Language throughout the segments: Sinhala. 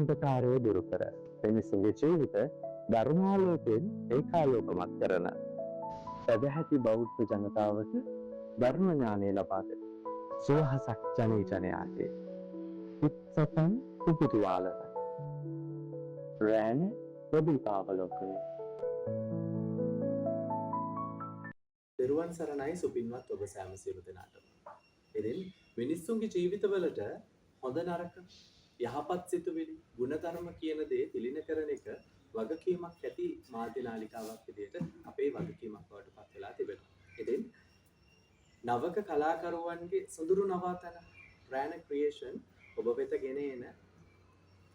අන්ධකාරය දුරු කර මිනිසුන්ගේ ජීවිත ධර්මාලෝකයෙන් ඒකාලෝකමත් කරන සැදැහැති බෞද්ධ ජනතාවට ධර්ම ඥානය ලබා දෙන සුවහසක් ජනී ජනයාගේ උත්සපන් උපුතුවාලන රෑන ප්‍රදීපාවලෝකය. දරුවන් සරණයි සුපින්වත් ඔබ සෑම සියලු දෙනාටම. ඉතින් මිනිස්සුන්ගේ ජීවිතවලට හොඳ නරක යහපත් සිතුවිලි ගුණධර්ම කියන දේ තිලින කරන එක වගකීමක් ඇති මාධ්‍ය නාලිකාවක් විදිහට අපේ වගකීමක් බවට පත් වෙලා තිබෙනවා. ඉතින් නවක කලාකරුවන්ගේ සොඳුරු නවාතන රෑන ක්‍රියේෂන් ඔබ වෙත ගෙන එන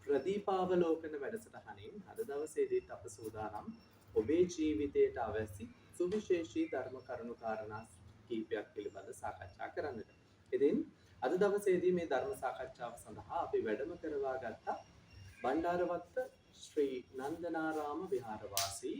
ප්‍රදීපාවලෝකන වැඩසටහනින් අද දවසේදීත් අප සූදානම් ඔබේ ජීවිතයට අවශ්‍ය සුවිශේෂී ධර්ම කරුණු කාරණා කීපයක් පිළිබඳ සාකච්ඡා කරන්නට. ඉතින් අද දවසේදී මේ ධර්ම සාකච්ඡාව සඳහා අපි වැඩම කරවා ගත්තා බණ්ඩාරවත්ත ශ්‍රී නන්දනාරාම විහාරවාසී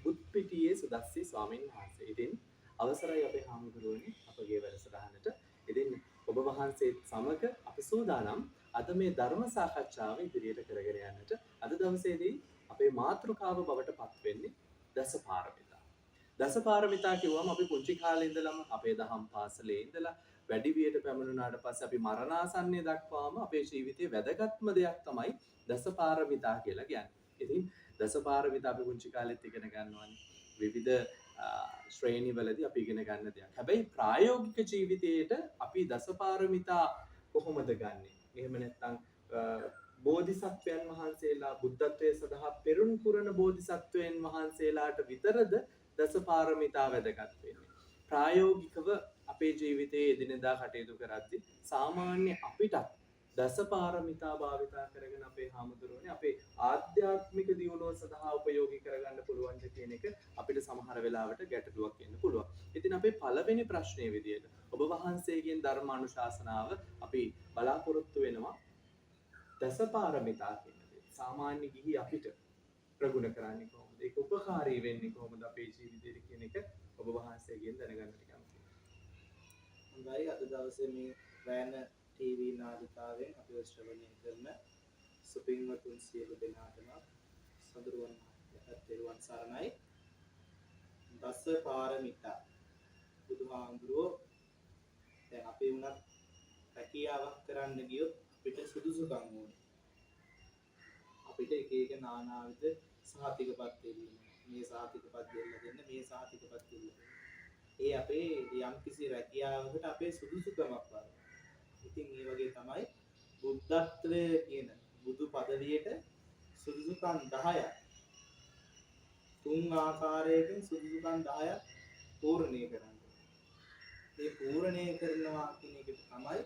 බුත්පිටියේ සුදස්සී ස්වාමීන් වහන්සේ. ඉතින් අවසරයි අපේ හාමුදුරුවනි අපගේ වැඩසටහනට. ඉතින් ඔබ වහන්සේත් සමග අපි සූදානම් අද මේ ධර්ම සාකච්ඡාව ඉදිරියට කරගෙන යන්නට. අද දවසේදී අපේ මාතෘකාව බවට පත් වෙන්නේ දසපාරමිතා. දසපාරමිතා කිව්වම අපි පුංචි කාලේ ඉඳලම අපේ දහම් පාසලේ ඉඳලා වැඩි වියට පැමිණුණාට පස්සේ අපි මරණාසන්නය දක්වාම අපේ ජීවිතයේ වැදගත්ම දෙයක් තමයි දසපාරමිතා කියලා කියන්නේ. ඉතින් දසපාරමිතා අපි පුංචි කාලෙත් ඉගෙන ගන්නවානේ. විවිධ ශ්‍රේණිවලදී අපි ඉගෙන ගන්න දෙයක්. හැබැයි ප්‍රායෝගික ජීවිතයේට අපි දසපාරමිතා කොහොමද ගන්නෙ? එහෙම නැත්නම් බෝධිසත්වයන් වහන්සේලා බුද්ධත්වයේ සඳහා පෙරුම් පුරන බෝධිසත්වයන් වහන්සේලාට විතරද දසපාරමිතා වැදගත් වෙන්නේ. ප්‍රායෝගිකව අපේ ජීවිතයේ එදිනෙදා කටයුතු කරද්දී සාමාන්‍ය අපිටත් දසපාරමිතා භාවිතා කරගෙන අපේ හාමුදුරුවනේ අපේ ආධ්‍යාත්මික දියුණුව සඳහා උපයෝගී කරගන්න පුළුවන් කියන එක අපිට සමහර වෙලාවට ගැටලුවක් වෙන්න පුළුවන්. ඉතින් අපේ පළවෙනි ප්‍රශ්නය විදියට ඔබ වහන්සේගෙන් ධර්ම අනුශාසනාව අපි බලාපොරොත්තු වෙනවා දසපාරමිතා කියන දේ. සාමාන්‍ය ගිහි අපිට ප්‍රගුණ කරන්නේ කොහොමද? ඒක උපකාරී වෙන්නේ කොහොමද අපේ ජීවිතේට කියන එක ඔබ වහන්සේගෙන් දැනගන්නට කැමතියි. හොඳයි අද දවසේ මේ රෑන ටීවී නාලිකාවෙන් අපිව ශ්‍රවණය කරන සුපින්වතුන් සියලු දෙනාටම සඳරුවන් තෙරුවන් සරණයි. දසපාරමිතා බුදුහාමුදුරුවෝ දැන් අපි උනත් රැකියාවක් කරන්න ගියොත් අපිට සුදුසුකම් ඕනේ. අපිට එක එක නානාවිද සහතිකපත් දෙන්න. මේ සහතිකපත් දෙන්න දෙන්න මේ සහතිකපත් දෙන්න. ඒ අපේ යම් කිසි රැකියාවකට අපේ සුදුසුකමක් වගේ. ඉතින් ඒ වගේ තමයි බුද්ධත්වය කියන බුදු පදවියට සුදුසුකම් 10ක්. තුන් ආකාරයකින් සුදුසුකම් 10ක් පූර්ණේ කරන්න. මේ පූර්ණේ කරනවා කියන එකට තමයි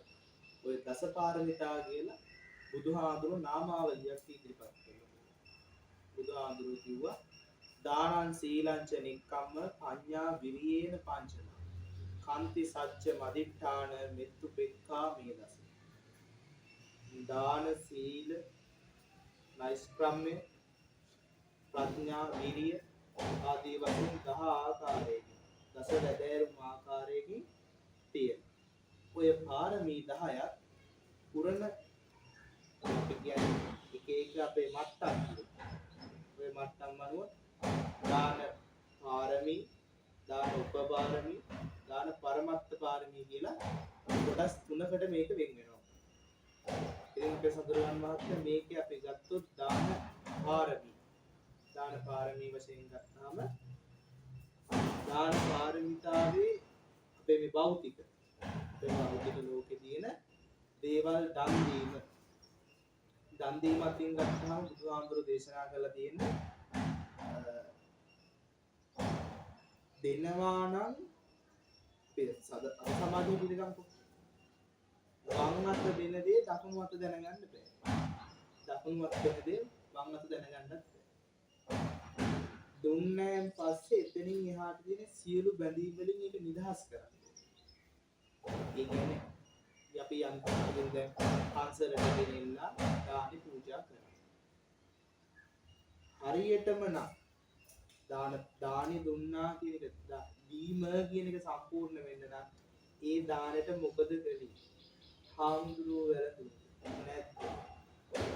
ඔය දසපාරමිතා කියලා බුදුහාඳුරු නාමාවලියක් ඉදිරිපත් කරනවා. බුදුහාඳුරු කිව්වා දානං සීලං ච නික්කම්ම පඤ්ඤා විරියේන පංචම කාන්ති සච්ච මදිඨාන මෙත්තු පෙක්ඛා මේදස. දාන සීල නෛෂ්ක්‍රම්‍ය ප්‍රඥා විරිය ආදී වශයෙන් 10 ආකාරයකින් දස වැදෑරුම් ආකාරයකින් තියෙන. ඔය පාරමී 10ක් පුරණ එක එක අපේ මට්ටම් ඔය මට්ටම් අනුව දාන පාරමී, දාන උපපාරමී, දාන පරමත්ත පාරමී කියලා කොටස් තුනකට මේක වෙන් වෙනවා. ඉතින් අපේ සඳරුවන් මහත්මයා මේකේ අපි ගත්තොත් දාන පාරමී. දාන පාරමී වශයෙන් ගත්තාම දාන පාරමිතාවේ අපේ මේ භෞතික ලෝකේ තියෙන දේවල් දන් දීම. දන් දීම අතින් ගත්තාම බුදුහාමුදුරු දේශනා කළා තියෙන්නේ දෙනවා නම් සමාධිය පිළිගන්නකො. වම් අත දෙන දේ දකුණු අත දැනගන්න බෑ. දකුණු අත දෙන දේ වම් අත දැනගන්නත් බෑ. දුන්නෑන් පස්සේ එතනින් එහාට තියෙන සියලු බැඳීම් වලින් ඒක නිදහස් කරන්න. ඒ කියන්නේ අපි යම් කෙනෙක් දැන් පන්සලට ගෙනියලා දානි පූජා කරනවා. හරියටම නම් දානි දුන්නා කියන එක දීම කියන එක සම්පූර්ණ වෙන්න නම් ඒ දානෙට මොකද කළේ? හාමුදුරුවෝ වැරදුනේ නැද්ද?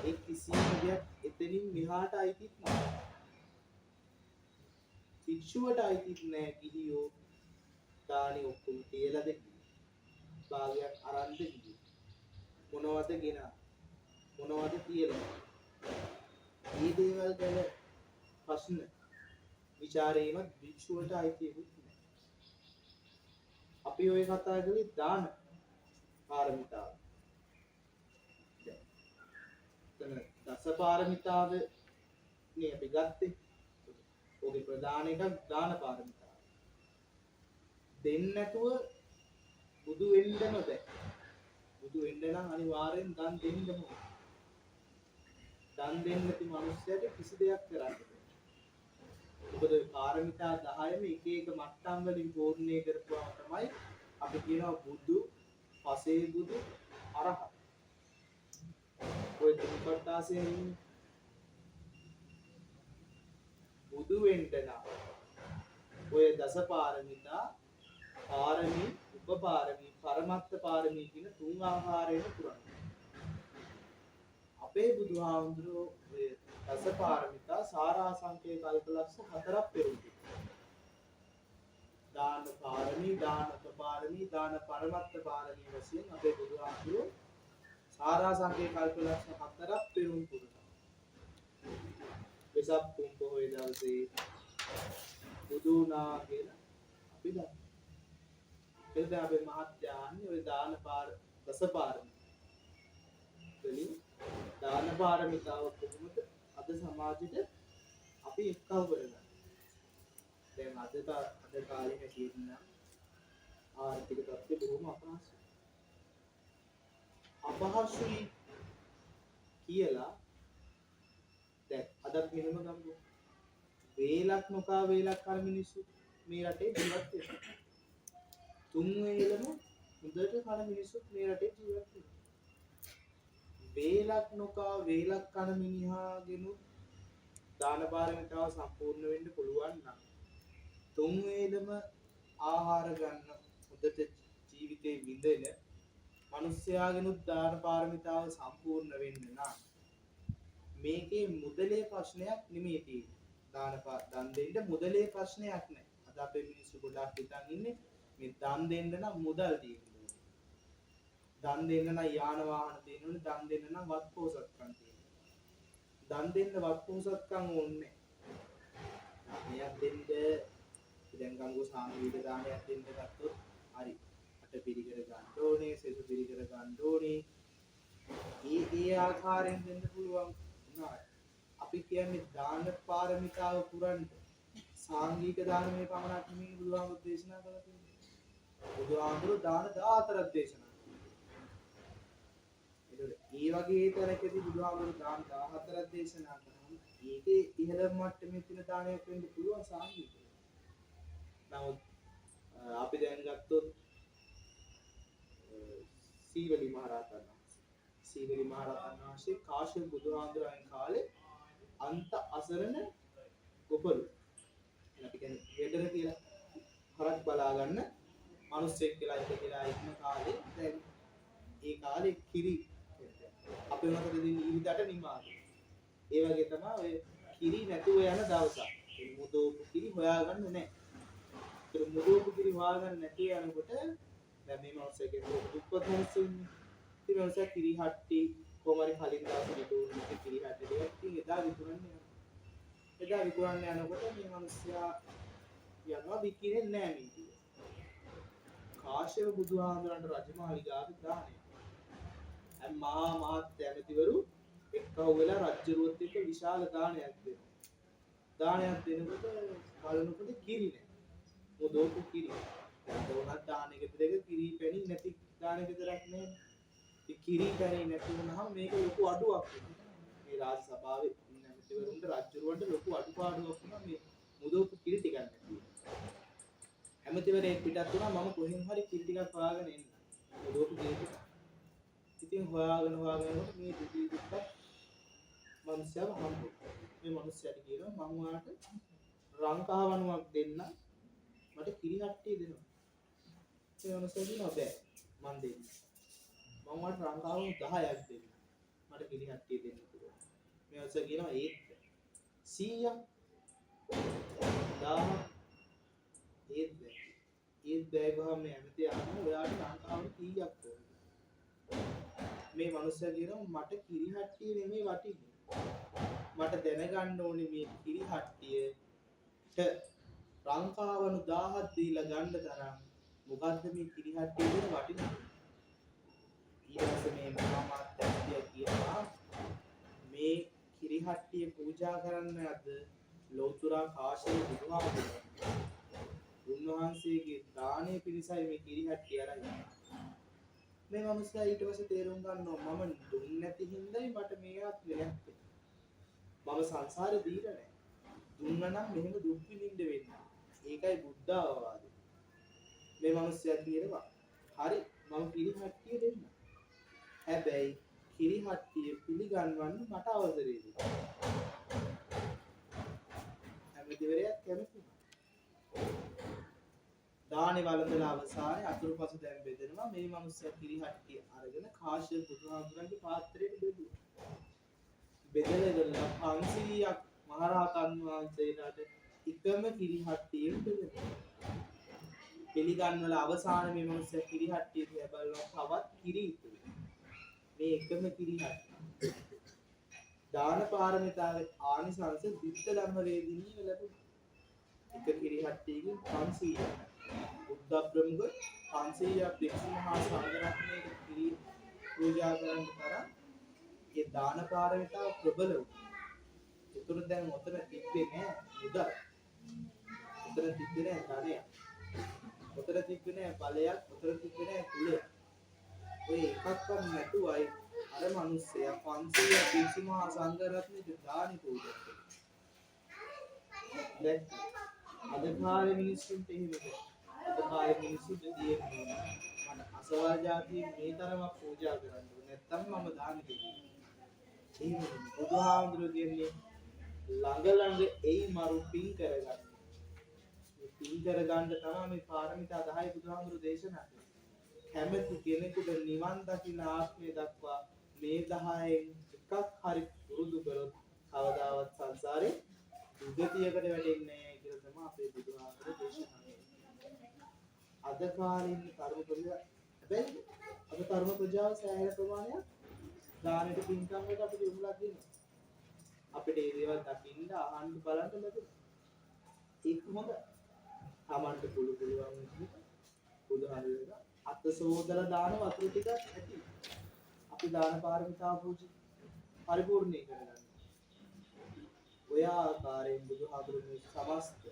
ඒ කිසිම දෙයක් එතනින් මෙහාට අයිතිත් නැහැ. භික්ෂුවට අයිතිත් නැහැ ගිහියෝ දානි ඔක්කොම තියලාද භාගයක් අරන්ද ගිහියෝ. මොනවද ගෙන මොනවද තියලා. මේ දේවල් ගැන ප්‍රශ්න විචාරේවත් භික්ෂුවට අයිතියකුත් නැහැ. අපි ඔය කතා කරේ දාන පාරමිතාව. දස පාරමිතාව නේ අපි ගත්තේ. ඔගේ ප්‍රධාන එකක් දාන පාරමිතාව. දෙන්නේ නැතුව බුදු වෙන්න බෑ. බුදු වෙන්න නම් අනිවාර්යෙන් දන් දෙන්න ඕනේ. දන් දෙන්න නැති මිනිස්සුන්ට කිසි දෙයක් කරන්න බෑ. මොකද පාරමිතා 10ම එක එක මට්ටම් වලින් පූර්ණේ කරපුවාම තමයි අපි කියනවා බුදු, පසේ බුදු, අරහත්. ඔය තුන් කොටාසෙන් බුදු වෙන්න නම් ඔය දස පාරමිතා, පාරමී, උපපාරමී, පරමත්ත පාරමී කියන තුන් ආකාරයෙන් පුරන්න. අපේ බුදුහාමුදුරුවෝ ඔය දස පාරමිතා සාරාංශකේ කල්පලක්ෂ 4ක් පෙරුම්. දාන පාරමී, දාන උපපාරමී, දාන පරමත්ත පාරමී වශයෙන් අපේ බුදුහාමුදුරුවෝ සාරාංශකේ කල්පලක්ෂ 4ක් පෙරුම් පුරනවා. වෙසක් තුන් පොහොය දවසේ බුදු වුණා කියලා අපි දන්නවා. එතන අපේ මහත්යාන්නේ ඔය දාන දස පාරමී වලින් දාන පාරමිතාව කොහොමද අද සමාජෙට අපි එක්කව කරගන්නේ. දැන් අද කාලේ හැටියට නම් ආර්ථික තත්ත්වය බොහොම අපහසුයි කියලා දැන් අදත් මෙහෙම ගමු. වේලක් නොකා වේලක් කර මිනිස්සු මේ රටේ ජීවත් වෙනවා. තුන් වේලම හොඳට කන මිනිස්සුත් මේ රටේ ජීවත් වෙනවා. වේලක් නොකා වේලක් කන මිනිහාගෙනුත් දාන පාරමිතාව සම්පූර්ණ වෙන්න පුළුවන් නම් තුන් වේලම ආහාර ගන්න හොඳට ජීවිතේ විඳින මිනිස්යාගෙනුත් දාන පාරමිතාව සම්පූර්ණ වෙන්න නම් මේකේ මුදලේ ප්‍රශ්නයක් නෙමෙයි තියෙන්නේ. දන් දෙන්න මුදලේ ප්‍රශ්නයක් නැහැ. අද අපේ මිනිස්සු ගොඩක් හිතන් ඉන්නේ මේ දන් දෙන්න නම් මුදල් තියෙනවා. දන් දෙන්න නම් යාන වාහන තියෙනවනේ, දන් දෙන්න නම් වත් පොසත්කම් තියෙනවා. දන් දෙන්න වත් පොසත්කම් ඕනේ. මෙයක් දෙන්න දැන් ගංගු සාමීල දානයක් දෙන්න ගත්තොත් හරි. අට පිළිකර ගන්න ඕනේ, සෙසු පිළිකර ගන්න ඕනේ. ඒ ආකාරයෙන් දෙන්න පුළුවන් නෑ. අපි කියන්නේ දාන පාරමිතාව පුරන්න සාංගික දානමය පමණක් නෙමෙයි බුදුහාමුදුරු දේශනා කළා තියෙන්නේ. බුදුහාමුදුරු දාන 14ක් දේශනා කළා. ඒ වගේ තරකදී බුදුහාමුදුරු දාන 14ක් දේශනා කරනවා. ඒකේ ඉහළ මට්ටමේ තියෙන දානයක් වෙන්න පුළුවන් සාංගික. නමුත් අපි දැන් ගත්තොත් සීවලි මහරහතන් වහන්සේ කාශ්‍යප බුදුහාමුදුරන් කාලේ අන්ත අසරණ ගොපළු. අපි කියන්නේ ගෙදර කියලා හරක් බලා ගන්න මිනිස්සෙක් කියලා ඉන්න කාලේ දැන් ඒ කාලේ කිරි අපේ මතක දෙන ඉරිදට නිමාගේ. ඒ වගේ තමයි ඔය කිරි නැතුව යන දවසක්. ඒ මුදෝපු කිරි හොයාගන්න නැහැ. ඒ මුදෝපු කිරි හොයාගන්න නැතුව යනකොට දැන් මේ මිනිස්සෙක්ගේ දුප්පත් මිනිස්සු ඉන්නේ. ඉතින් මිනිස්සු කිරි හට්ටි කොහමරි කලින් දවසේ විකුණන කිරි හට්ටි දෙයක් ඉතින් එදා විකුණන්නේ. එදා විකුණන්න යනකොට මේ මිනිස්සයා යනවා විකිනේ නැහැ මේ. කාශ්‍යප බුදුහාමුදුරන්ට රජමාලිගාවේ දානය. අය මහා මාත්‍ය ඇමතිවරු එක්කව වෙලා රජුරුවත් එක්ක විශාල දානයක් දෙනවා. දානයක් දෙනකොට බලනකොට කිරි නැහැ. මොදෝපු කිරි. උනත් දාන එක දෙක කිරි පැණි නැති දාන විතරක් නේ. ඒ කිරි පැණි නැති වුණාම මේක ලොකු අඩුවක් වෙනවා. මේ රාජ සභාවේ ඉන්න ඇමතිවරුන්ට රජුරුවන්ට ලොකු අඩුපාඩුවක් වුණා මේ මොදෝපු කිරි ටිකක් නැති. ඇමතිවරයෙක් පිටත් වුණා මම කොහෙන් හරි කිරි ටිකක් හොයාගෙන එන්න. මොදෝපු කිරි ටික. ඉතින් හොයාගෙන යනකොට මේ දුටි දුක්ක මනුස්සයව හම්බුනේ. මේ මනුස්සයාට කියනවා මම ඔයාලට රංකාවණුවක් දෙන්න මට කිරි හට්ටිය දෙනවා. ඒ මනුස්සයා කියනවා බෑ මන් දෙන්න. මම ඔයාලට රංකාවණු 10ක් දෙන්න. මට කිරි හට්ටිය දෙන්න පුළුවන්. මේ අවශ්‍ය කියනවා ඒත් 100ක් 1000 ඒත් බෑ. ඒත් බෑ ගහම මේ ඇමති අහන ඔයාට ලංකාවට කීයක් ඕනද? මේ මනුස්සයා කියනවා මට කිරි හට්ටිය නෙමෙයි වටින්නේ. මට දැනගන්න ඕනේ මේ කිරි හට්ටියට ලංකාවනු 1000ක් දීලා ගන්න තරම් මොකද්ද මේ කිරි හට්ටිය දෙන වටිනාකම? ඊට පස්සේ මේ මහාමාත්‍යය කියනවා මේ කිරි හට්ටිය පූජා කරන්න අද ලෞතුරා කාශ්‍යප බුදුහාමුදුරුවෝ උන්වහන්සේගේ දානය පිණිසයි මේ කිරි හට්ටිය අරන් මේ මනුස්සයා ඊට පස්සේ තේරුම් ගන්නවා මම දුන්නේ නැති හින්දායි මට මේවත් නැත්තේ. මම සංසාරේ දීලා නැහැ. දුන්නා නම් මෙහෙම දුක් විඳින්න වෙන්නේ. ඒකයි බුද්ධ අවවාදය. මේ මනුස්සයා කියනවා හරි මම කිරි හට්ටිය දෙන්න. හැබැයි කිරි හට්ටිය පිළිගන්වන්න මට අවසරය දෙන්න. හැමදෙවරයක් කැමති. දානේ වළඳලා අවසානයේ අතුරුපසු දැන් බෙදෙනවා. මේ මනුස්සයා කිරි හට්ටිය අරගෙන කාශ්‍යප බුදුහාමුදුරන්ගේ පාත්‍රයට බෙදුවා. බෙදලා 500ක් මහරහතන් වහන්සේලාට එකම කිරි හට්ටියෙන් බෙදුවා. පිළිගන්වලා අවසානයේ මේ මනුස්සයා කිරි හට්ටිය දිහා බලනවා තවත් කිරි ඉතුරුයි. මේ එකම කිරි හට්ටිය. දාන පාරමිතාවේ ආනිසංස දිත්තලම්ම වේදිනිය ලැබුණා. එක කිරි හට්ටියකින් 500ක්. බුද්ධ ප්‍රමුඛ 500ක් භික්ෂු මහා සංඝරත්නයේ කිරි පූජා කරන්න තරම් ඒ දාන පාරමිතාව ප්‍රබල වුණා. ඒතර දැන් ඔතන තිබ්බේ නෑ මුදල්. ඔතන තිබ්බේ නෑ ධනයක්. ඔතන තිබ්බේ නෑ බලයක්. ඔතන තිබ්බේ නෑ කුලයක්. ඔය එකක්වත් නැතුවයි අර මිනිස්සයා 500ක් භික්ෂු මහා සංඝරත්නයේ දානි පූජා කළා. දැන් අද කාලේ මිනිස්සුන්ට එහෙමද? අද කාලේ මිනිස්සුන්ට තියෙන්නේ මට අසවල් જાතිය මේ තරමක් පූජා කරන්න ඕනේ නැත්නම් මම දාන දෙන්නේ. එහෙම බුදුහාමුදුරුවෝ කියන්නේ ළඟ එයි මරු පින් කරගන්න. මේ පින් කරගන්න තමයි මේ පාරමිතා 10 බුදුහාමුදුරුවෝ දේශනා කළේ. කැමති කෙනෙකුට නිවන් දකින්න ආත්මය දක්වා මේ 10න් එකක් හරි පුරුදු කරොත් කවදාවත් සංසාරේ දුගතියකට වැටෙන්නේ නැහැ කියලා තමයි අපේ බුදුහාමුදුරුවෝ දේශනා කළේ. අද කාලේ ඉන්න කර්ම ප්‍රජා හැබැයි අද කර්ම ප්‍රජාව සෑහෙන ප්‍රමාණයක් දානෙට පින්කම් වලට අපිට යොමුලා තියෙනවා. අපිට මේ දේවල් දකින්න අහන්න බලන්න ලැබෙනවා. ඒක හොඳ. තමන්ට පුළුවන් විදිහට බුදුහාමුදුරුවෝ අත සෝදලා දාන වතුර ටිකක් ඇති. අපි දාන පාරමිතාව පරිපූර්ණේ කරගන්න. ඔය ආකාරයෙන් බුදුහාමුදුරුවෝ සමස්ත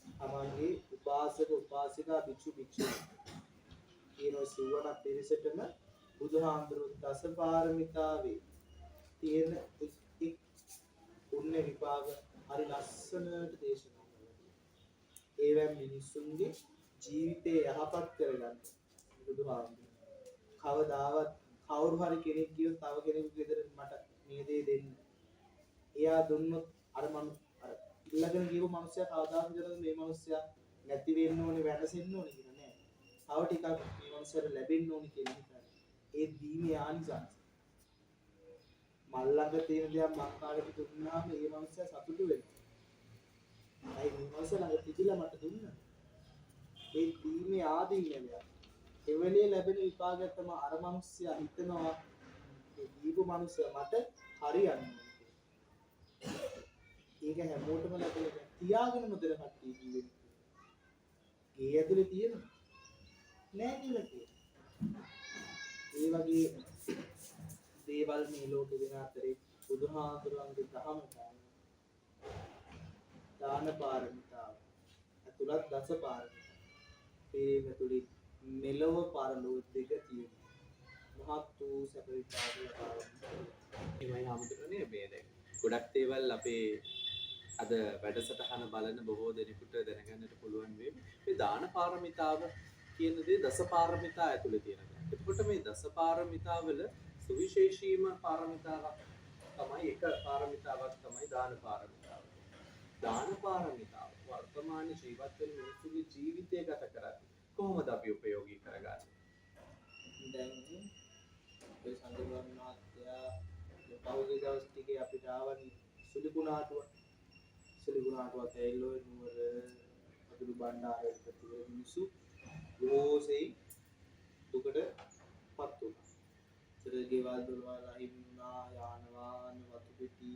තමන්ගේ උපාසක උපාසිකා භික්ෂු භික්ෂුණී කියන සිවණක් පිරිසටම බුදුහාමුදුරුවෝ දස පාරමිතාවේ තියෙන පුණ්‍ය විපාක හරි ලස්සනට දේශනා කළා. ඒවෙන් මිනිසුන්ගේ ජීවිතේ යහපත් කරගන්න බුදුහාමුදුරුවෝ කවදාවත් කවුරු හරි කෙනෙක් කියොත් තව කෙනෙකුගේ ගෙදර මට මේ දේ දෙන්න. එයා දුන්නොත් අර ඉල්ලගෙන ගිහුව මිනිස්සයා කවදාවත් හිතනද මේ මිනිස්සයා නැති වෙන්න ඕනේ වැටසෙන්න ඕනේ කියලා නෑ. තව ටිකක් මේ මිනිස්සයාට ලැබෙන්න ඕනේ කියලා හිතනවා. ඒ දීමේ ආනිසංස. මල්ලඟ තියෙන දේක් මං කාලෙක දුන්නාම ඒ මිනිස්සයා සතුටු වෙනවා. අයි මේ මිනිස්සයා ළඟ තිබිලා මට දුන්නා. ඒ දීමේ ආදීනවය. එවලේ ලැබෙන විපාකයක් තමයි අර මිනිස්සයා හිතනවා මේ දීපු මිනිස්සයා මට හරියන්නේ. ඒක හැමෝටම ලැබෙන තියාගෙන මුදල කට්ටිය ජීවෙන්නේ. ඒ ඇතුලේ තියෙනවා. නෑ කියලා කියනවා. ඒ වගේ දේවල් මේ ලෝකේ වෙන අතරේ බුදුහාමුදුරන්ගේ දහම දාන පාරමිතාව අතුලත් දස පාරමිතා. මේ තුලින් මෙලොව පරලොව දෙක තියෙනවා. මහත් වූ සැප විපාක ලබනවා. එමයි හැමදෙරනේ මේ දැන් ගොඩක් දේවල් අපේ අද වැඩසටහන බලන බොහෝ දෙනෙකුට දැනගන්නට පුළුවන් වෙයි. මේ දාන පාරමිතාව කියන දේ දස පාරමිතා ඇතුලේ තියෙනවා. එතකොට මේ දස පාරමිතාවල සුවිශේෂීම පාරමිතාවක් තමයි එක පාරමිතාවක් තමයි දාන පාරමිතාව. දාන පාරමිතාව වර්තමාන ජීවත් වෙන මිනිසුන්ගේ ජීවිතය ගත කරන්නේ කොහොමද අපි උපයෝගී කරගන්නේ? දැන් අපේ සංගමන මහත්තයා පහුගිය දවස් ටිකේ අපිට ආවනි සුලිගුණාටුවක් ඇවිල්ලා නුවර අතුරු බණ්ඩාරයට තිබෙන මිනිස්සු රෝසේ දුකට පත් වුණා. ගෙවල් දොරවල් අහිමි වුණා, යාන වාහන වතු පෙට්ටි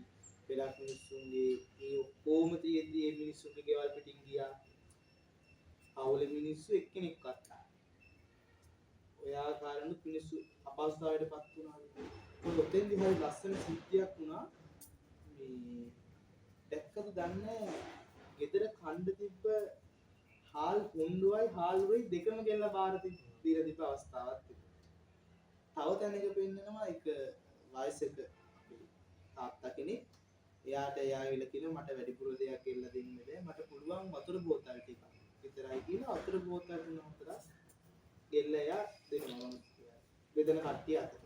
පෙරක් මිනිස්සුන්ගේ ඒ ඔක්කොම තියෙද්දි මේ මිනිස්සුන්ගේ ගෙවල් පිටින් ගියා. අවුල මිනිස්සු එක්කෙනෙක්වත් නැහැ. ඔය ආකාරයෙන් මිනිස්සු අපහසුතාවයටපත් වුණා. ඔතෙන්දි හරි ලස්සන සිද්ධියක් වුණා. මේ දැක්කද දන්නේ ගෙදර කණ්ඩ තිබ්බ හාල් හොඬුවයි හාල්ුවයි දෙකම ගෙල්ලා බාර දීලා තිබ්බ අවස්ථාවක් තිබුණා. තව තැනක පෙන්නනවා එක වයසක තාත්තා කෙනෙක් එයාට එයාවිල කියන මට වැඩිපුර දෙයක් ගෙල්ලා දෙන්න බෑ මට පුළුවන් වතුර බෝතල් ටිකක් විතරයි කියලා වතුර බෝතල් තුන හතරක් ගෙල්ලා එයා දෙනවා බෙදෙන කට්ටිය අතර.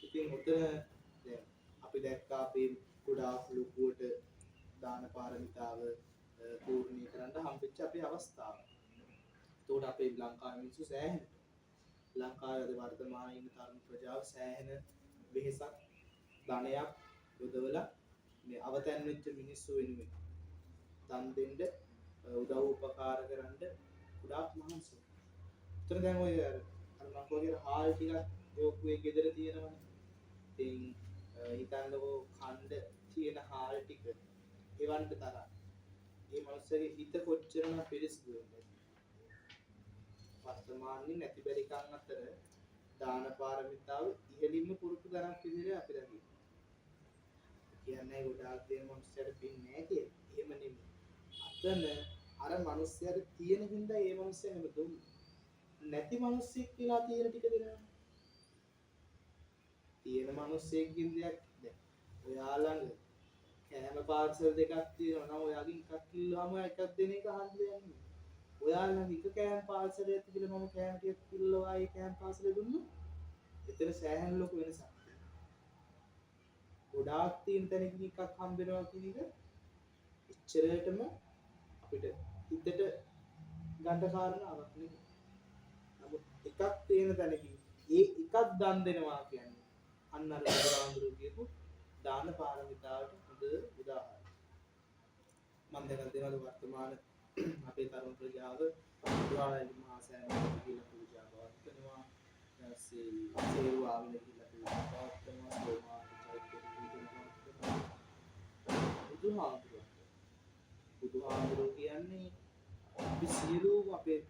ඉතින් උතන දැන් අපි දැක්කා අපි ගොඩාක් ලොකුවට දාන පාරමිතාව පූර්ණී කරන්න හම්බෙච්ච අපේ අවස්ථාව. ඒකට අපේ ලංකාවේ මිනිස්සු සෑහෙන ලංකාවේ වර්තමානයේ ඉන්න තරුණ ප්‍රජාව සෑහෙන වෙහෙසක් ධනයක් යොදවලා මේ අවතැන් වෙච්ච මිනිස්සු වෙනුවෙන් දන් දෙන්න උදව් උපකාර කරන්න ගොඩාක් මහන්සි වෙනවා. උතන දැන් ඔය අර මම වගේ හාල් ටිකක් යෝගුවේ ගෙදර තියෙනවනේ. ඉතින් හිතන්නකෝ ඛණ්ඩ තියෙන හාල් ටික එවන්න තරම් මේ මනුස්සයාගේ හිත කොච්චරම පිරිසිදු වෙනවද? වර්තමානයේ නැති බැරි කන් අතර දාන පාරමිතාව ඉහළින්ම පුරුදු ගණක් විදිහට අපි දකිනවා. කියන්නේ ගොඩාක් දේ මනුස්සයාට පින් නැහැ කියලා. එහෙම නෙමෙයි. අතන අර මනුස්සයාට තියෙන හින්දා ඒ මනුස්සයා හැම දුන්නේ. නැති මනුස්සයෙක් කියලා තියෙන ටික දෙනවා. තියෙන මනුස්සයෙක්ගෙන් දෙයක් දැන් ඔයා ළඟ කෑම පාර්සල් දෙකක් තියෙනවා නම් ඔයාගෙන් එකක් කිල්ලුවාම එකක් දෙන එක අහන්න දෙන්නේ. ඔයා ළඟ එක කෑම පාර්සලයක් තිබිලා මම කෑම ටිකක් කිල්ලුවා ඒ කෑම පාර්සල දුන්නොත් එතන සෑහෙන ලොකු වෙනසක්. ගොඩාක් තියෙන තැනකින් එකක් හම්බ වෙනවා කියන එක එච්චරටම අපිට හිතට ගන්න කාරණාවක් නෙමෙයි. නමුත් එකක් තියෙන තැනකින් ඒ එකක් දන් දෙනවා කියන්නේ අන්න අර බුදුරාඳුරු කියපු දාන පාරමිතාවට හොඳ උදාහරණයක්. මම දැන් දෙනවල වර්තමාන අපේ තරුණ ප්‍රජාව පුරාණයි මහා සෑම කියලා පූජා කරනවා. සේරු ආවිල කියලා පූජා කරනවා. සෝමා බුදුහාමුදුරුවෝ කියන්නේ අපි සියලුම අපේ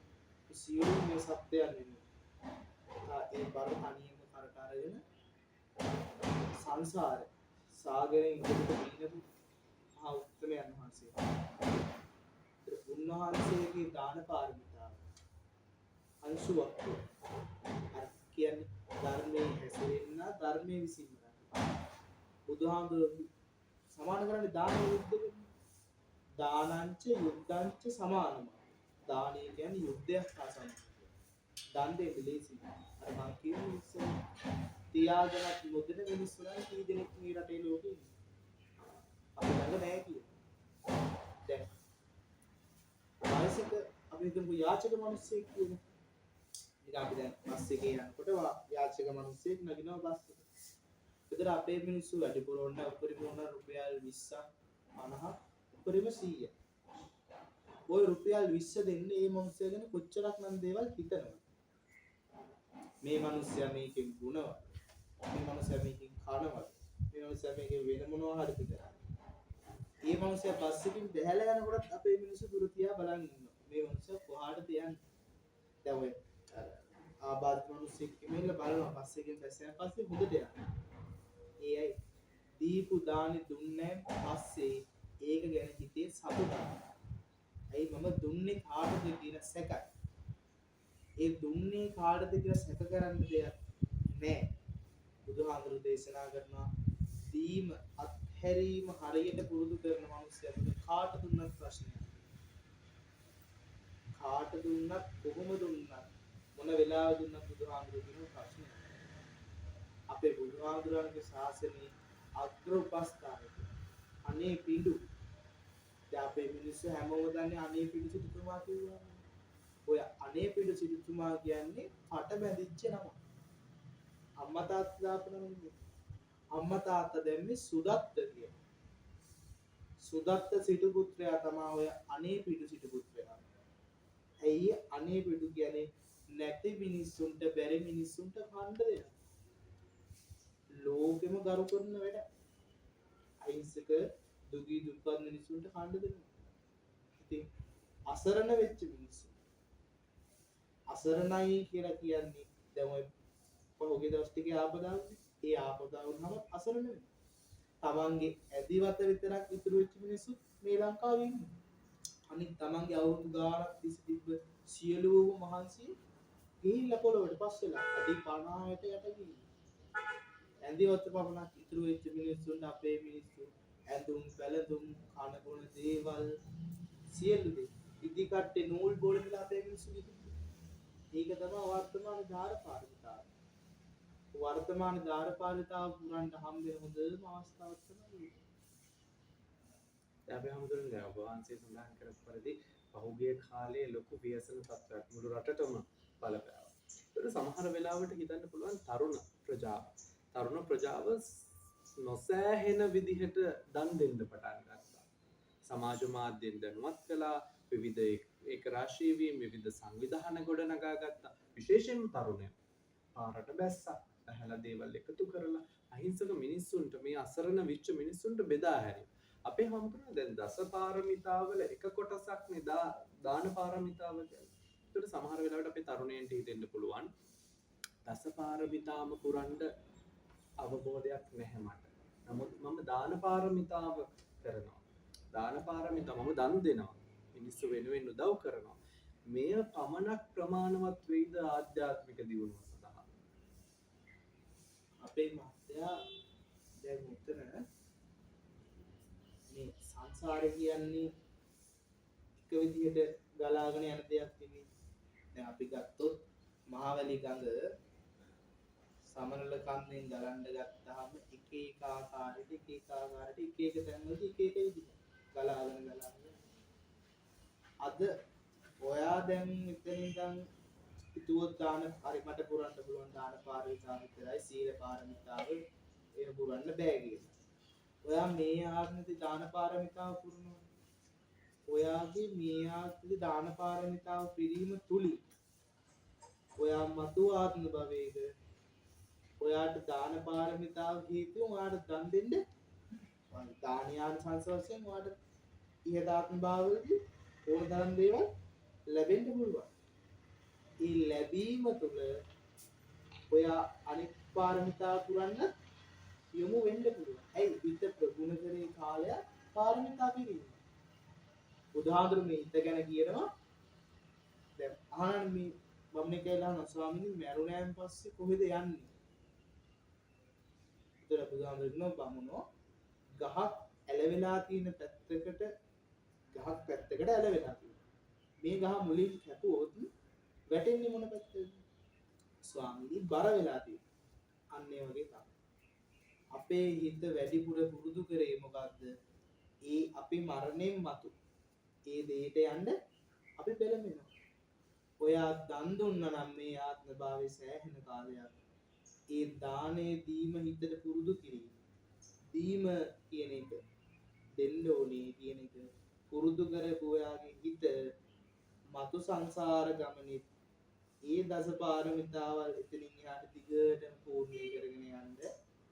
සියලුම මේ සත්‍යයන් වෙනුවෙන් ඒ බර තනියම කරට අරගෙන සංසාරේ සාගරයෙන් ඉදිරියට ගිනපු මහා උත්තමයන් වහන්සේ. උන්වහන්සේගේ දාන පාරමිතාව අංශුවක් අර කියන්නේ ධර්මයේ හැසිරෙන්න ධර්මයේ විසින්ම බුදුහාමුදුරුවෝ සමාන කරන්නේ දාන යුද්ධ දානංච යුද්ධංච සමානම. දානය කියන්නේ යුද්ධයක් හා සමානයි. දන් දෙන්න ලේසි. අර මං කියන්නේ ඉස්සෙල් තියාගනත් නොදෙන මිනිස්සු නම් කී දෙනෙක් මේ රටේ ලෝකේ ඉන්නේ. අපි ළඟ නැහැ කියලා. දැන් වයසක අපි හිතමු යාචක මිනිස්සෙක් කියන. ඉතින් අපි දැන් බස් එකේ යනකොට යාචක මිනිස්සෙක් නගිනවා බස් එකට. ඒතර අපේ මිනිස්සු වැඩිපුර ඕන උපරිම ඕන රුපියල් 20ක් 50ක් උපරිම 100ක්. ওই රුපියල් 20 දෙන්නේ මේ මිනිස්සයා ගැන කොච්චරක් නම් දේවල් හිතනවා. මේ මිනිස්සයා මේකෙන් ගුණවත්. මේ මිනිස්සයා මේකෙන් කනවත්. මේ මිනිස්සයා මේකෙන් වෙන මොනවා හරි කරා. මේ මිනිස්සයා බස් එකකින් බැහැලා යනකොට අපේ මිනිස්සු දුර තියා බලන් ඉන්නවා. මේ මිනිස්සයා කොහාටද යන්නේ? දැන් ඔය ආබාධ මිනිස්සෙක් කිමෙල්ල බලනවා බස් එකෙන් බැස්සෙන් පස්සේ හොඳට යනවා. ඒ අය දීපු දානි දුන්නේ පස්සේ ඒක ගැන හිතේ සතුටක්. ඇයි මම දුන්නේ කාටද කියන සැකයි. ඒ දුන්නේ කාටද කියලා සැක කරන්න දෙයක් නෑ. බුදුහාමුදුරු දේශනා කරනවා දීම අත්හැරීම හරියට පුරුදු කරන මිනිස්සුන්ට කාට දුන්නත් ප්‍රශ්නයක්. කාට දුන්නත් කොහොම දුන්නත් මොන වෙලාවෙ දුන්නත් බුදුහාමුදුරු කියන ප්‍රශ්නයක්. අපේ බුදුහාමුදුරන්ගේ ශාසනයේ අග්‍ර උපස්ථායක අනේ පිඬු දැන් අපේ මිනිස්සු හැමෝම දන්නේ අනේ පිඬු සිටුතුමා කියනවා. ඔය අනේ පිඬු සිටුතුමා කියන්නේ පට බැඳිච්ච නම. අම්මා තාත්තා දාපනවනේ. අම්මා තාත්තා දැම්මේ සුදත්ත කියන. සුදත්ත සිටු පුත්‍රයා තමයි ඔය අනේපිඩු සිටු පුත්‍රයා. ඇයි අනේපිඩු කියන්නේ නැති මිනිස්සුන්ට බැරි මිනිස්සුන්ට කන්න දෙන. ලෝකෙම ගරු කරන වැඩ. අහිංසක දුගී දුප්පත් මිනිස්සුන්ට කන්න දෙනවා. ඉතින් අසරණ වෙච්ච මිනිස්සු. අසරණයි කියලා කියන්නේ දැන් ඔය පහුගිය දවස් ටිකේ ආපදාවනේ. ඒ ආපදාව වුණාම අසරණ වෙනවා. තමන්ගේ ඇදිවත විතරක් ඉතුරු වෙච්ච මිනිස්සු මේ ලංකාවේ ඉන්නවා. අනිත් තමන්ගේ අවුරුදු ගාණක් තිස්සේ තිබ්බ සියලුම මහන්සිය ගිහිල්ලා පොළොවට පස්සෙලා අඩි 50ට යට ගිහින්. ඇදිවත පමණක් ඉතුරු වෙච්ච මිනිස්සුන්ට අපේ මිනිස්සු ඇඳුම් පැළඳුම් කන බොන දේවල් සියලු දේ ඉදි කට්ටේ නූල් බෝල කියලා අපේ මිනිස්සු කිව්වා. ඒක තමයි වර්තමාන ධාරපාරිතාව. වර්තමාන ධාරපාරිතාව පුරන්න හම්බෙන හොඳම අවස්ථාවක් තමයි. අපි හැමෝටම ඔබ වහන්සේ සඳහන් කරපු පරිදි පහුගිය කාලේ ලොකු ව්‍යසන තත්ත්වයක් මුළු රටටම බලපෑවා. ඒක සමහර වෙලාවට හිතන්න පුළුවන් තරුණ ප්‍රජාව නොසෑහෙන විදිහට දන් දෙන්න පටන් ගත්තා. සමාජ මාධ්‍යෙන් දැනුවත් කළා, විවිධ ඒක රාශී වීම, විවිධ සංවිධාන ගොඩනගා ගත්තා. විශේෂයෙන්ම තරුණයෝ පාරට බැස්සා. ඇහැලා දේවල් එකතු කරලා අහිංසක මිනිස්සුන්ට මේ අසරණ විච්ච මිනිස්සුන්ට බෙදා හැරියා. අපේ හැමෝටම දැන් දස පාරමිතාවල එක කොටසක් නේ දාන පාරමිතාව කියන්නේ. ඒකට සමහර වෙලාවට අපේ තරුණයන්ට හිතෙන්න පුළුවන් දස පාරමිතාම පුරන්න අවබෝධයක් නැහැ මට. නමුත් මම දාන පාරමිතාව කරනවා. දාන පාරමිතාව මම දන් දෙනවා. මිනිස්සු වෙනුවෙන් උදව් කරනවා. මෙය පමණක් ප්‍රමාණවත් වෙයිද ආධ්‍යාත්මික දියුණුව සඳහා? අපේ මහත්තයා දැන් මෙතන මේ සංසාරේ කියන්නේ එක විදිහට ගලාගෙන යන දෙයක් නෙමෙයි. දැන් අපි ගත්තොත් මහවැලි ගඟ සමනල කන්දෙන් ගලන්න ගත්තාම එක එක ආකාරයට එක එක තැන්වලදී එක එක විදිහට ගලාගෙන අද ඔයා දැන් මෙතන ඉඳන් හිතුවොත් දාන හරි මට පුරන්න පුළුවන් දාන පාරමිතාව විතරයි සීල පාරමිතාව එහෙම පුරන්න බෑ කියලා. ඔයා මේ ආත්මෙදි දාන පාරමිතාව පුරනවා. ඔයාගේ මේ ආත්මෙදි දාන පාරමිතාව පිරීම තුලින් ඔයා මතු ආත්ම භවයේද ඔයාට දාන පාරමිතාව හේතුව ඔයාට දන් දෙන්න දානියාන සංසර්ෂයෙන් ඔයාට ඉහදාත්ම භාවවලදී ඕන තරම් දේවල් ලැබෙන්න පුළුවන්. ඒ ලැබීම තුළ ඔයා අනිත් පාරමිතා පුරන්න යොමු වෙන්න පුළුවන්. ඇයි හිත ප්‍රගුණ කරේ කාලය පාරමිතා පිරීම. උදාහරණ මේ හිත ගැන කියනවා. දැන් අහන්න මේ මම කියලා ස්වාමීනි මරුණයන් පස්සේ කොහෙද යන්නේ? උතර බුදුහාමුදුරුවෝ බමුණෝ ගහක් ඇලවෙලා තියෙන පැත්තකට ගහක් පැත්තකට ඇලවෙලා තියෙනවා. මේ ගහ මුලින් කැපුවොත් වැටෙන්නේ මොන පැත්තටද? ස්වාමීනි බර වෙලා තියෙනවා. අන්න ඒ වගේ තමයි. අපේ හිත වැඩිපුර පුරුදු කරේ මොකද්ද? ඒ අපේ මරණයෙන් මතු ඒ දෙයට යන්න අපි පෙළඹෙනවා. ඔයා දන් දුන්නා නම් මේ ආත්ම භාවයේ සෑහෙන කාලයක් ඒ දානේ දීම හිතට පුරුදු කිරීම. දීම කියන එක දෙන්න ඕනේ කියන එක පුරුදු කරපු ඔයාගේ හිත මතු සංසාර ගමනේ ඒ දස පාරමිතාවල් එතනින් එහාට දිගටම පූර්ණේ කරගෙන යන්න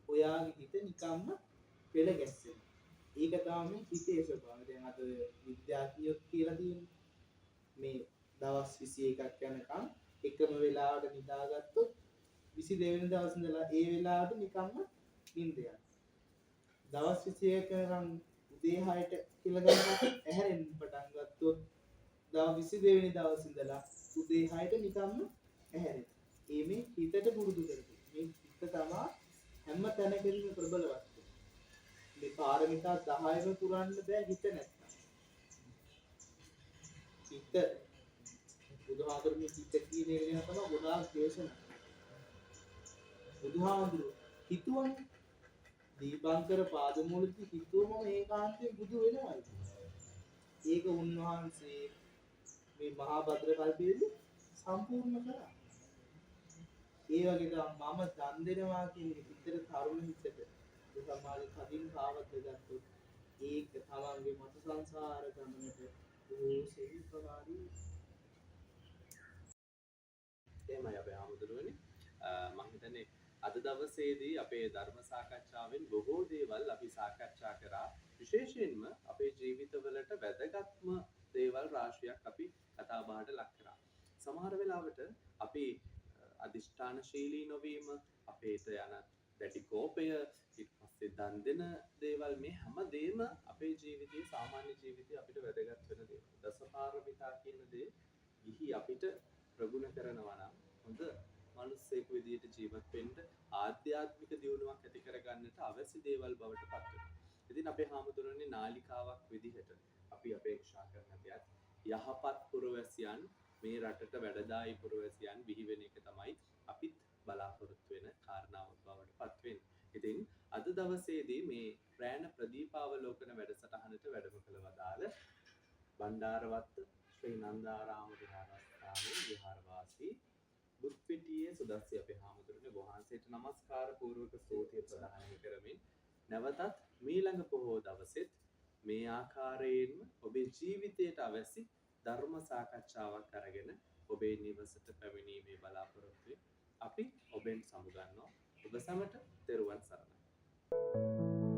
ඔයාගේ හිත නිකම්ම පෙළ ගැස්සෙනවා. ඒක තමයි හිතේ ස්වභාවය. දැන් අද විද්‍යාඥයෝ කියලා තියෙන්නේ මේ දවස් 21ක් යනකම් එකම වෙලාවට නිදාගත්තොත් 22 වෙනි දවස් ඉඳලා ඒ වෙලාවට නිකම්ම නිින්ද යනවා. දවස් 21ක නම් උදේ 6ට කියලා ගන්නකොට ඇහැරෙන්න පටන් ගත්තොත් දවස් 22 වෙනි දවස් ඉඳලා උදේ 6ට නිකම්ම ඇහැරෙනවා. මේ හිතට පුරුදු කරගන්න. මේ හිත තමයි හැම තැනකදීම ප්‍රබලවත්. මේ පාරමිතා 10ම පුරන්න බෑ හිත නැත්තම්. හිත බුදුහාමුදුරුවෝ හිත කියන එක ගැන තමයි ගොඩාක් දේශනා. බුදුහාමුදුරුවෝ හිතුවනේ දීපංකර පාදමූලදී හිතුවම ඒකාන්තයෙන් බුදු වෙනවා. ඒක උන්වහන්සේ මේ මහා භද්‍ර කල්පයේදී සම්පූර්ණ කරා. ඒ වගේ තමයි මම දන් දෙනවා කියන එක විතර තරුණ හිතට සමාජ කදින් කාවද්ද ගත්තොත් ඒක තමන්ගේ මත සංසාර ගමනට බොහෝ සෙහිපකාරී එහෙමයි අපේ ආමුදුරුවනේ මම හිතන්නේ අද දවසේදී අපේ ධර්ම සාකච්ඡාවෙන් බොහෝ දේවල් අපි සාකච්ඡා කරා විශේෂයෙන්ම අපේ ජීවිතවලට වැදගත්ම දේවල් රාශියක් අපි කතා බහට ලක් කරා. සමහර වෙලාවට අපි අදිෂ්ඨානශීලී නොවීම අපේට යන දැඩි කෝපය ඊට පස්සේ දන් දෙන දේවල් මේ හැම දෙයක්ම අපේ ජීවිතයේ සාමාන්‍ය ජීවිතයේ අපිට වැදගත් වෙන දේවල්. දසපාරමිතා කියන දේ ගිහි අපිට ප්‍රගුණ කරනවා නම් හොඳ මිනිස්සෙක් විදියට ජීවත් වෙන්න ආධ්‍යාත්මික දියුණුවක් ඇති කරගන්නට අවශ්‍ය දේවල් බවට පත් වෙනවා. ඉතින් අපේ හාමුදුරනේ නාලිකාවක් විදිහට අපි අපේක්ෂා කරන දෙයක් යහපත් පුරවැසියන් මේ රටට වැඩදායි පුරවැසියන් බිහි වෙන එක තමයි අපිත් බලාපොරොත්තු වෙන කාරණාවක් බවට පත් වෙන්නේ. ඉතින් අද දවසේදී මේ ප්‍රාණ ප්‍රදීපාවලෝකන වැඩසටහනට වැඩම කළ වදාළ බණ්ඩාරවත්ත ශ්‍රී නන්දාරාම විහාරස්ථානයේ විහාරවාසී බුත්පිටියේ සුදස්සි අපේ හාමුදුරනේ වහන්සේට নমස්කාර පූර්වක ස්තුතිය ප්‍රදානය කරමින් නැවතත් මීළඟ පොහොව දවසෙත් මේ ආකාරයෙන්ම ඔබේ ජීවිතයට අවශ්‍ය ධර්ම සාකච්ඡාවක් අරගෙන ඔබේ නිවසට පැමිණීමේ බලාපොරොත්තුවෙන් අපි ඔබෙන් සමුගන්නවා. ඔබ සැමට තෙරුවන් සරණයි.